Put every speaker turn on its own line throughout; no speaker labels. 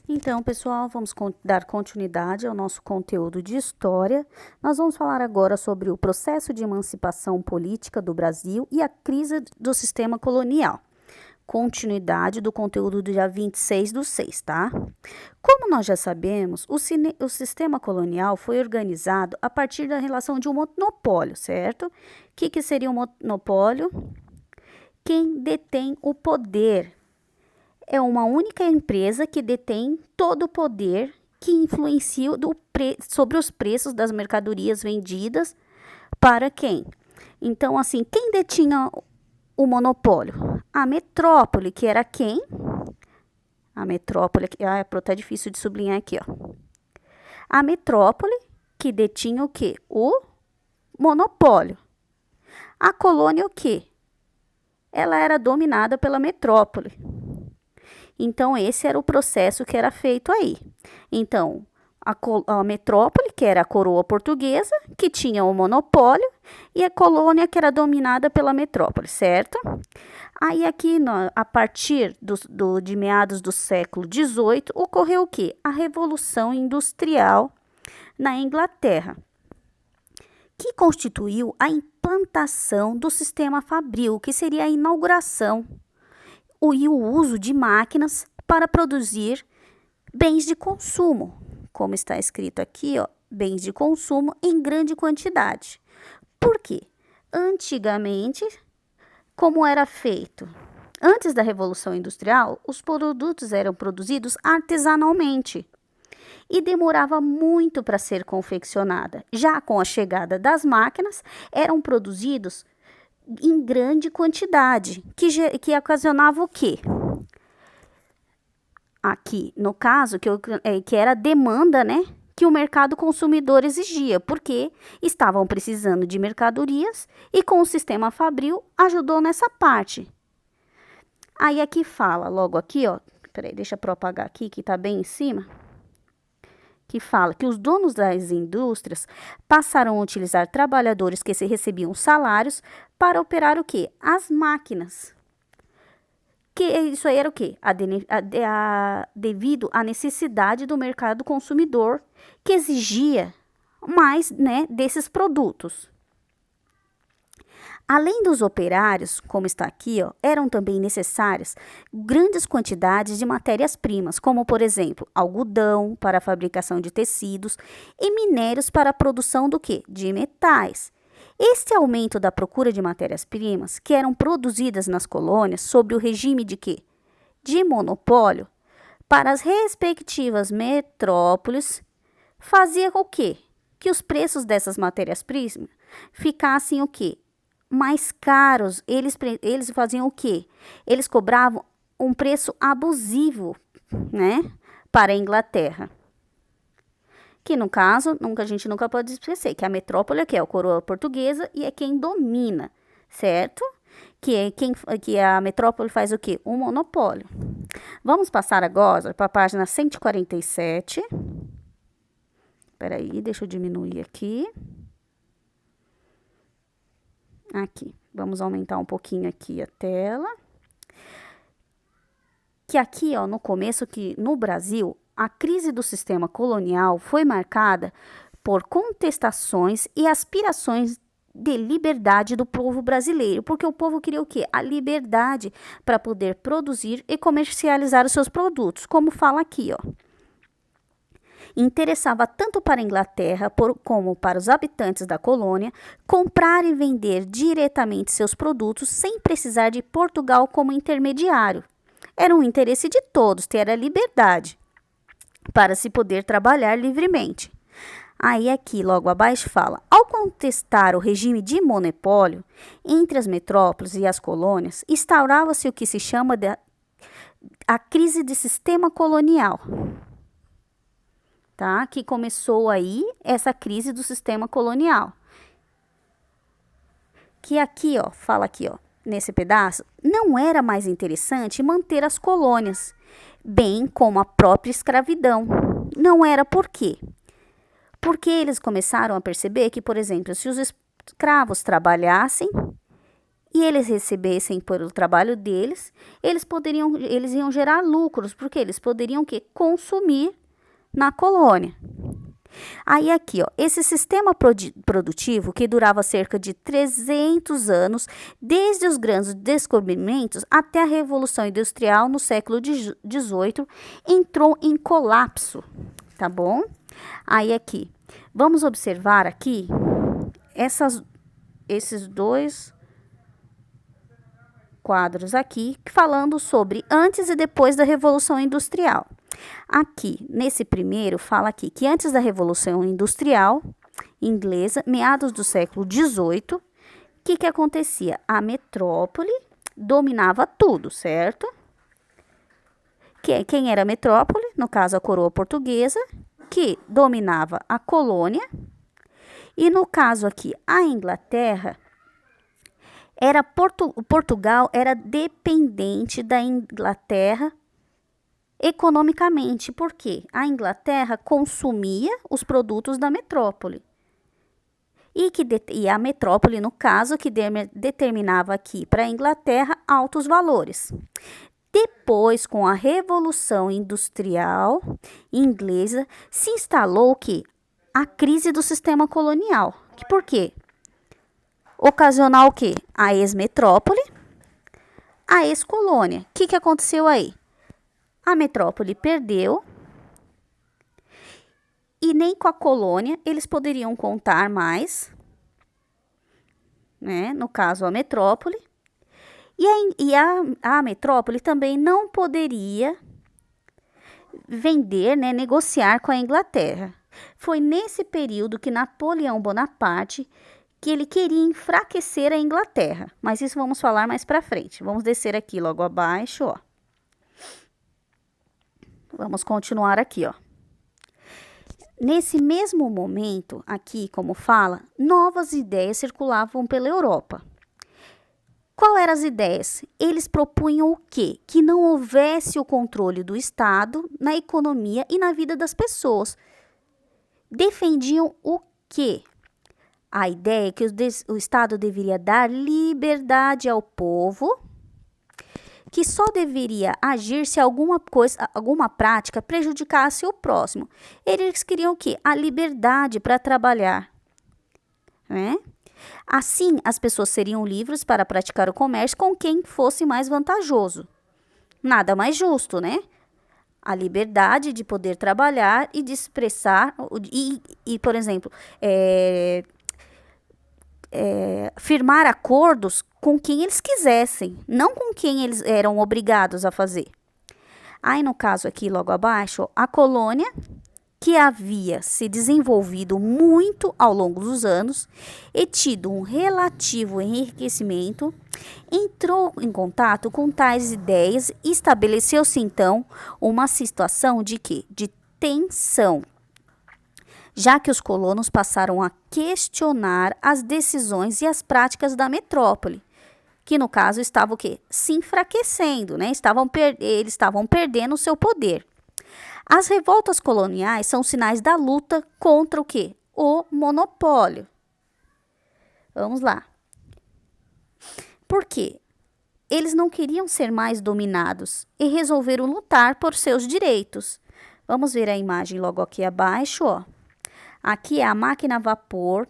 Então, pessoal, vamos dar continuidade ao nosso conteúdo de história. Nós vamos falar agora sobre o processo de emancipação política do Brasil e a crise do sistema colonial. Continuidade do conteúdo do dia 26/6, tá? Como nós já sabemos, o sistema colonial foi organizado a partir da relação de um monopólio, certo? O que seria um monopólio? Quem detém o poder. É uma única empresa que detém todo o poder que influencia sobre os preços das mercadorias vendidas para quem? Então, assim, quem detinha o monopólio? A metrópole, que era quem? A metrópole, tá difícil de sublinhar aqui, ó. A metrópole, que detinha o quê? O monopólio. A colônia, o quê? Ela era dominada pela metrópole. Então, esse era o processo que era feito aí. Então, a metrópole, que era a coroa portuguesa, que tinha o monopólio, e a colônia, que era dominada pela metrópole, certo? Aí, aqui, a partir de meados do século XVIII, ocorreu o quê? A Revolução Industrial na Inglaterra, que constituiu a implantação do sistema fabril, que seria a inauguração e o uso de máquinas para produzir bens de consumo, como está escrito aqui, ó, bens de consumo em grande quantidade. Por quê? Antigamente, como era feito? Antes da Revolução Industrial, os produtos eram produzidos artesanalmente e demorava muito para ser confeccionada. Já com a chegada das máquinas, eram produzidos em grande quantidade, que ocasionava o quê? Aqui, no caso, que era a demanda, né, que o mercado consumidor exigia, porque estavam precisando de mercadorias e com o sistema fabril ajudou nessa parte. Aí aqui fala, logo aqui, ó, peraí, deixa eu propagar aqui, que tá bem em cima, que fala que os donos das indústrias passaram a utilizar trabalhadores que se recebiam salários para operar o quê? As máquinas. Que isso aí era o quê? Devido à necessidade do mercado consumidor, que exigia mais, né, desses produtos. Além dos operários, como está aqui, ó, eram também necessárias grandes quantidades de matérias-primas, como, por exemplo, algodão para a fabricação de tecidos e minérios para a produção do quê? De metais. Este aumento da procura de matérias-primas, que eram produzidas nas colônias sob o regime de quê? De monopólio, para as respectivas metrópoles, fazia o quê? Que os preços dessas matérias-primas ficassem o quê? Mais caros. Eles faziam o quê? Eles cobravam um preço abusivo, né, para a Inglaterra. Que no caso, a gente nunca pode esquecer que a metrópole é a coroa portuguesa e é quem domina, certo? Que a metrópole faz o quê? Um monopólio. Vamos passar agora para a página 147. Espera aí, deixa eu diminuir aqui. Aqui, vamos aumentar um pouquinho aqui a tela. Que aqui, ó, no começo, que no Brasil, a crise do sistema colonial foi marcada por contestações e aspirações de liberdade do povo brasileiro, porque o povo queria o quê? A liberdade para poder produzir e comercializar os seus produtos, como fala aqui, ó. Interessava tanto para a Inglaterra como para os habitantes da colônia comprar e vender diretamente seus produtos sem precisar de Portugal como intermediário. Era um interesse de todos ter a liberdade para se poder trabalhar livremente. Aí aqui, logo abaixo, fala: ao contestar o regime de monopólio entre as metrópoles e as colônias, instaurava-se o que se chama a crise de sistema colonial. Tá? Que começou aí essa crise do sistema colonial. Que aqui, ó, fala aqui, ó, nesse pedaço, não era mais interessante manter as colônias, bem como a própria escravidão. Não era por quê? Porque eles começaram a perceber que, por exemplo, se os escravos trabalhassem e eles recebessem pelo trabalho deles, eles iam gerar lucros, porque eles poderiam o quê? Consumir na colônia. Aí aqui, ó, esse sistema produtivo que durava cerca de 300 anos, desde os grandes descobrimentos até a Revolução Industrial no século XVIII, entrou em colapso, tá bom? Aí aqui, vamos observar aqui esses dois quadros aqui, falando sobre antes e depois da Revolução Industrial. Aqui, nesse primeiro, fala aqui que antes da Revolução Industrial inglesa, meados do século XVIII, o que acontecia? A metrópole dominava tudo, certo? Quem era a metrópole? No caso, a coroa portuguesa, que dominava a colônia. E no caso aqui, a Inglaterra, Portugal era dependente da Inglaterra economicamente, porque a Inglaterra consumia os produtos da metrópole. E a metrópole, no caso, que determinava aqui para a Inglaterra altos valores. Depois, com a Revolução Industrial inglesa, se instalou o quê? A crise do sistema colonial. Por quê? Ocasionar o quê? A ex-metrópole, a ex-colônia. O que aconteceu aí? A metrópole perdeu e nem com a colônia eles poderiam contar mais, né? No caso, a metrópole. E a metrópole também não poderia vender, né, negociar com a Inglaterra. Foi nesse período que Napoleão Bonaparte que ele queria enfraquecer a Inglaterra. Mas isso vamos falar mais para frente. Vamos descer aqui logo abaixo, ó. Vamos continuar aqui, ó. Nesse mesmo momento, aqui, como fala, novas ideias circulavam pela Europa. Qual eram as ideias? Eles propunham o quê? Que não houvesse o controle do Estado na economia e na vida das pessoas. Defendiam o quê? A ideia é que o Estado deveria dar liberdade ao povo, que só deveria agir se alguma prática prejudicasse o próximo. Eles queriam o quê? A liberdade para trabalhar, né? Assim, as pessoas seriam livres para praticar o comércio com quem fosse mais vantajoso. Nada mais justo, né? A liberdade de poder trabalhar e de expressar, por exemplo, firmar acordos com quem eles quisessem, não com quem eles eram obrigados a fazer. Aí, no caso aqui, logo abaixo, a colônia, que havia se desenvolvido muito ao longo dos anos e tido um relativo enriquecimento, entrou em contato com tais ideias e estabeleceu-se, então, uma situação de quê? De tensão, já que os colonos passaram a questionar as decisões e as práticas da metrópole, que no caso estava o quê? Se enfraquecendo, né? Eles estavam perdendo o seu poder. As revoltas coloniais são sinais da luta contra o quê? O monopólio. Vamos lá. Por quê? Eles não queriam ser mais dominados e resolveram lutar por seus direitos. Vamos ver a imagem logo aqui abaixo, ó. Aqui é a máquina a vapor,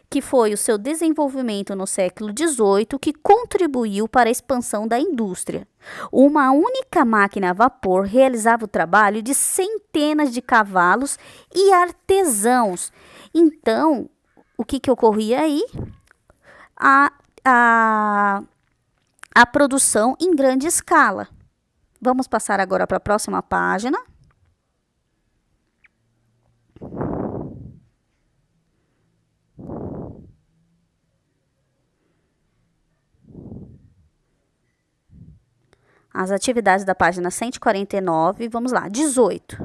que foi o seu desenvolvimento no século XVIII, que contribuiu para a expansão da indústria. Uma única máquina a vapor realizava o trabalho de centenas de cavalos e artesãos. Então, o que ocorria aí? A produção em grande escala. Vamos passar agora para a próxima página. As atividades da página 149, vamos lá, 18.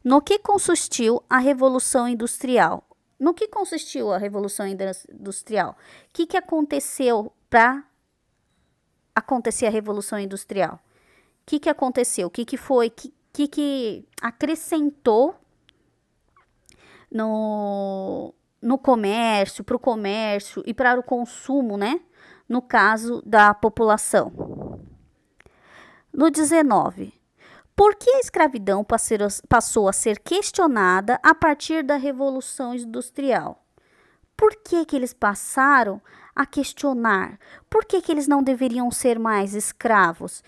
No que consistiu a Revolução Industrial? No que consistiu a Revolução Industrial? O que aconteceu para acontecer a Revolução Industrial? O que aconteceu? O que foi? O que acrescentou no comércio, para o comércio e para o consumo, né? no caso da população. No 19, por que a escravidão passou a ser questionada a partir da Revolução Industrial? Por que eles passaram a questionar? Por que eles não deveriam ser mais escravos? O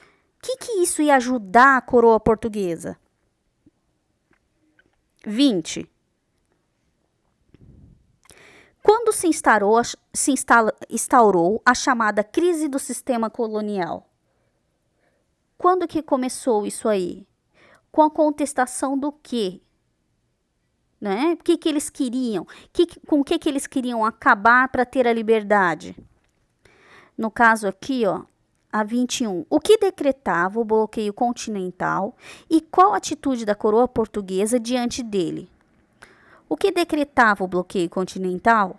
que isso ia ajudar a coroa portuguesa? 20. Quando se instaurou a chamada crise do sistema colonial? Quando que começou isso aí? Com a contestação do quê? Né? O que eles queriam? Com o que eles queriam acabar para ter a liberdade? No caso aqui, ó, a 21. O que decretava o bloqueio continental e qual a atitude da coroa portuguesa diante dele? O que decretava o bloqueio continental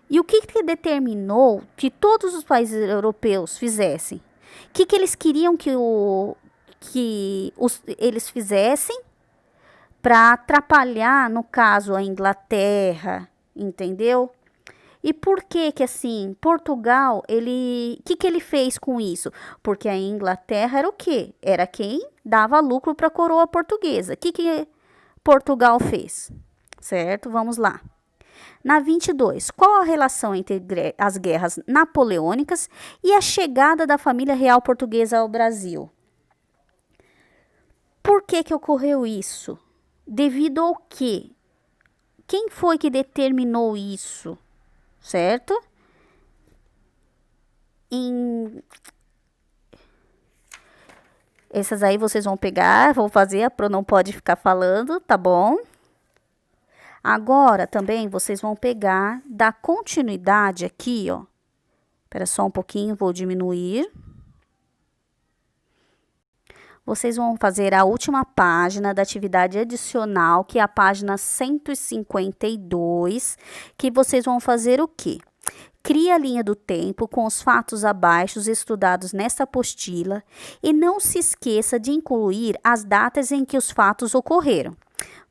e o que determinou que todos os países europeus fizessem? O que eles queriam que eles fizessem para atrapalhar, no caso, a Inglaterra, entendeu? E por que assim, Portugal, o que ele fez com isso? Porque a Inglaterra era o quê? Era quem dava lucro para a coroa portuguesa. O que Portugal fez? Certo? Vamos lá. Na 22, qual a relação entre as guerras napoleônicas e a chegada da família real portuguesa ao Brasil? Por que ocorreu isso? Devido ao quê? Quem foi que determinou isso? Certo? Essas aí vocês vão pegar, vão fazer, a Pro não pode ficar falando, tá bom? Agora também vocês vão pegar, dar continuidade aqui, ó. Espera só um pouquinho, vou diminuir. Vocês vão fazer a última página da atividade adicional, que é a página 152, que vocês vão fazer o quê? Cria a linha do tempo com os fatos abaixo estudados nesta apostila e não se esqueça de incluir as datas em que os fatos ocorreram.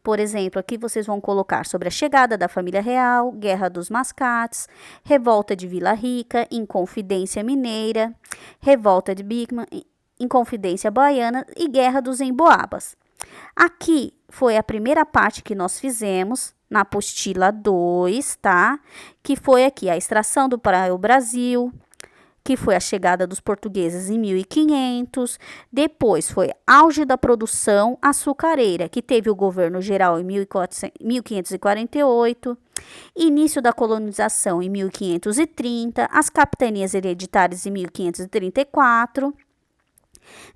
Por exemplo, aqui vocês vão colocar sobre a chegada da família real, Guerra dos Mascates, Revolta de Vila Rica, Inconfidência Mineira, Revolta de Bigman, Inconfidência Baiana e Guerra dos Emboabas. Aqui foi a primeira parte que nós fizemos na apostila 2, tá? Que foi aqui a extração do Brasil, que foi a chegada dos portugueses em 1500, depois foi auge da produção açucareira, que teve o governo geral em 1548, início da colonização em 1530, as capitanias hereditárias em 1534,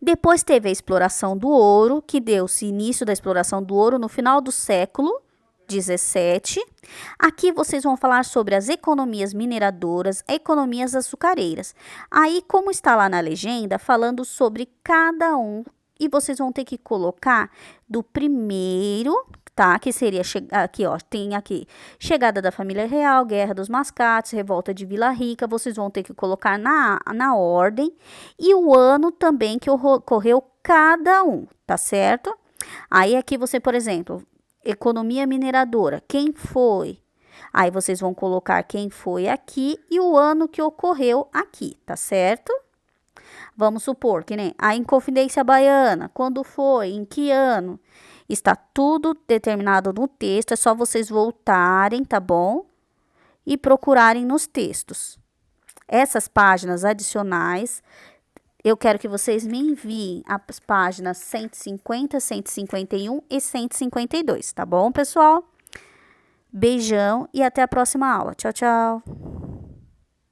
depois teve a exploração do ouro, que deu-se início da exploração do ouro no final do século 17. Aqui vocês vão falar sobre as economias mineradoras, economias açucareiras. Aí, como está lá na legenda, falando sobre cada um, e vocês vão ter que colocar do primeiro, tá? Que seria, aqui ó, tem aqui, chegada da família real, Guerra dos Mascates, Revolta de Vila Rica, vocês vão ter que colocar na ordem, e o ano também que ocorreu cada um, tá certo? Aí aqui você, por exemplo, economia mineradora, quem foi? Aí vocês vão colocar quem foi aqui e o ano que ocorreu aqui, tá certo? Vamos supor que nem a Inconfidência Baiana, quando foi, em que ano? Está tudo determinado no texto, é só vocês voltarem, tá bom? E procurarem nos textos. Essas páginas adicionais, eu quero que vocês me enviem as páginas 150, 151 e 152, tá bom, pessoal? Beijão e até a próxima aula. Tchau, tchau!